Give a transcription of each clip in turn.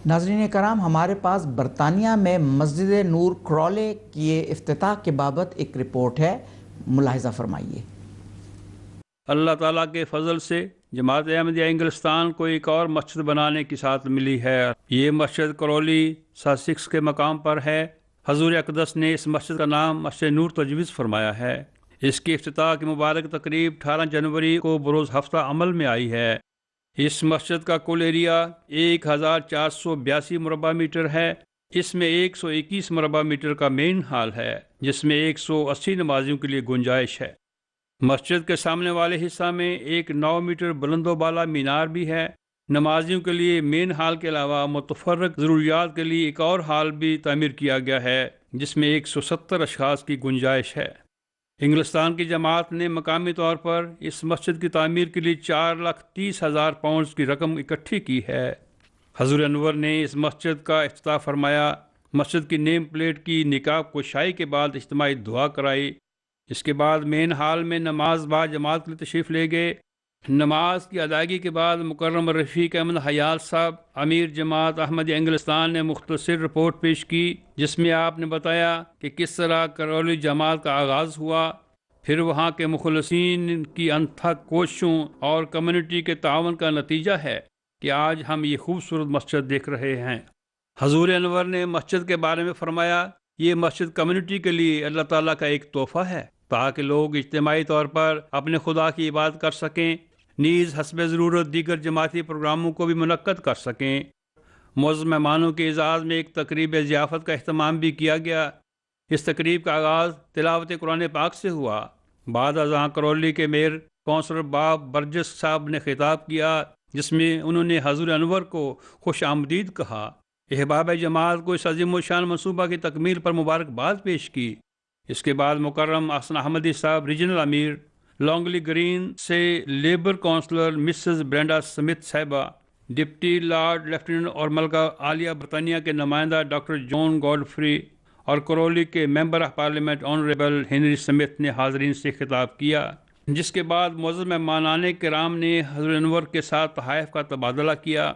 ناظرین کرام، ہمارے پاس برطانیہ میں مسجد نور کرالے کی افتتاح کے بابت ایک رپورٹ ہے، ملاحظہ فرمائیے۔ اللہ تعالیٰ کے فضل سے جماعت احمدیہ انگلستان کو ایک اور مسجد بنانے کی ساتھ ملی ہے۔ یہ مسجد کرولی ساسیکس کے مقام پر ہے۔ حضور اقدس نے اس مسجد کا نام مسجد نور تجویز فرمایا ہے۔ اس کی افتتاح کی مبارک تقریب 18 جنوری کو بروز ہفتہ عمل میں آئی ہے۔ اس مسجد کا کل ایریا 1482 مربع میٹر ہے۔ اس میں 121 مربع میٹر کا مین ہال ہے، جس میں 180 نمازیوں کے لیے گنجائش ہے۔ مسجد کے سامنے والے حصہ میں ایک 9 میٹر بلند و بالا مینار بھی ہے۔ نمازیوں کے لیے مین ہال کے علاوہ متفرق ضروریات کے لیے ایک اور ہال بھی تعمیر کیا گیا ہے، جس میں 170 اشخاص کی گنجائش ہے۔ انگلستان کی جماعت نے مقامی طور پر اس مسجد کی تعمیر کے لیے 4,30,000 پاؤنڈز کی رقم اکٹھی کی ہے۔ حضور انور نے اس مسجد کا افتتاح فرمایا۔ مسجد کی نیم پلیٹ کی نقاب کشائی کے بعد اجتماعی دعا کرائی۔ اس کے بعد مین ہال میں نماز با جماعت کے لیے تشریف لے گئے۔ نماز کی ادائیگی کے بعد مکرم رفیق احمد حیال صاحب، امیر جماعت احمدیہ انگلستان نے مختصر رپورٹ پیش کی، جس میں آپ نے بتایا کہ کس طرح کرولی جماعت کا آغاز ہوا، پھر وہاں کے مخلصین کی انتھک کوششوں اور کمیونٹی کے تعاون کا نتیجہ ہے کہ آج ہم یہ خوبصورت مسجد دیکھ رہے ہیں۔ حضور انور نے مسجد کے بارے میں فرمایا، یہ مسجد کمیونٹی کے لیے اللہ تعالیٰ کا ایک تحفہ ہے، تاکہ لوگ اجتماعی طور پر اپنے خدا کی عبادت کر سکیں، نیز حسب ضرورت دیگر جماعتی پروگراموں کو بھی منعقد کر سکیں۔ معزز مہمانوں کے اعزاز میں ایک تقریب ضیافت کا اہتمام بھی کیا گیا۔ اس تقریب کا آغاز تلاوت قرآن پاک سے ہوا۔ بعد ازاں کرولی کے میئر کونسلر باب برجس صاحب نے خطاب کیا، جس میں انہوں نے حضور انور کو خوش آمدید کہا۔ احباب جماعت کو اس عظیم و شان منصوبہ کی تکمیل پر مبارکباد پیش کی۔ اس کے بعد مکرم احسن احمدی صاحب ریجنل امیر، لانگلی گرین سے labour counsellor Mrs Brenda Smith صاحبہ، ڈپٹی لارڈ لیفٹیننٹ اور ملکہ عالیہ برطانیہ کے نمائندہ ڈاکٹر جان گاڈفری اور کرولی کے member of parliament honourable Henry Smith نے حاضرین سے خطاب کیا، جس کے بعد معزز مہمانان کرام نے حضور انور کے ساتھ تحائف کا تبادلہ کیا۔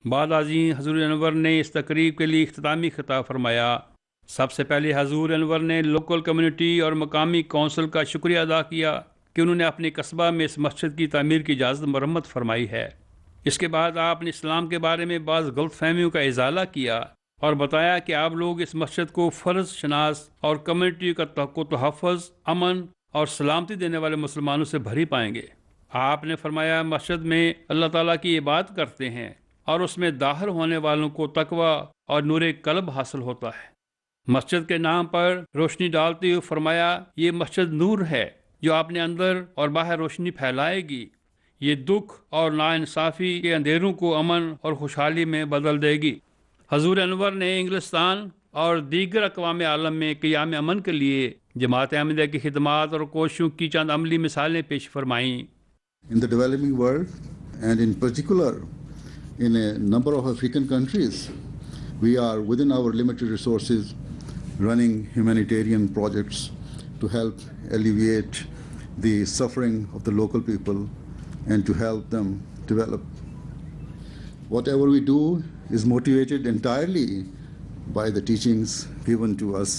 بعد ازیں حضور انور نے اس تقریب کے لیے اختتامی خطاب فرمایا۔ سب سے پہلے حضور انور نے لوکل کمیونٹی اور مقامی کونسل کا شکریہ ادا کیا کہ انہوں نے اپنے قصبہ میں اس مسجد کی تعمیر کی اجازت مرمت فرمائی ہے۔ اس کے بعد آپ نے اسلام کے بارے میں بعض غلط فہمیوں کا ازالہ کیا اور بتایا کہ آپ لوگ اس مسجد کو فرض شناس اور کمیونٹی کو تحفظ، امن اور سلامتی دینے والے مسلمانوں سے بھری پائیں گے۔ آپ نے فرمایا، مسجد میں اللہ تعالیٰ کی عبادت کرتے ہیں اور اس میں داخل ہونے والوں کو تقویٰ اور نور قلب حاصل ہوتا ہے۔ مسجد کے نام پر روشنی ڈالتے ہوئے فرمایا، یہ مسجد نور ہے جو اپنے اندر اور باہر روشنی پھیلائے گی۔ یہ دکھ اور ناانصافی کے اندھیروں کو امن اور خوشحالی میں بدل دے گی۔ حضور انور نے انگلستان اور دیگر اقوام عالم میں قیام امن کے لیے جماعت احمدیہ کی خدمات اور کوششوں کی چند عملی مثالیں پیش فرمائیں۔ In the developing world, and in particular in a number of African countries, we are within our limited resources running humanitarian projects to help alleviate the suffering of the local people and to help them develop. Whatever we do is motivated entirely by the teachings given to us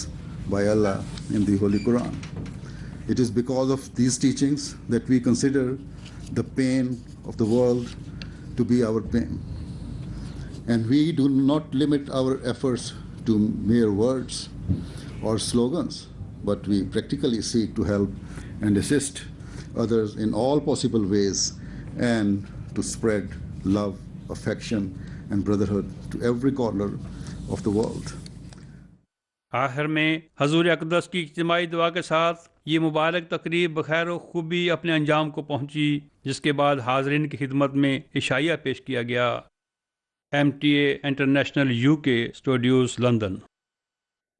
by Allah in the Holy Quran. It is because of these teachings that we consider the pain of the world to be our pain. And we do not limit our efforts to mere words or slogans, but we practically seek to help and assist others in all possible ways and to spread love, affection and brotherhood to every corner of the world. آخر میں حضور اقدس کی اجتماعی دعا کے ساتھ یہ مبارک تقریب بخیر و خوبی اپنے انجام کو پہنچی، جس کے بعد حاضرین کی خدمت میں عشائیہ پیش کیا گیا۔ MTA international UK studios, London.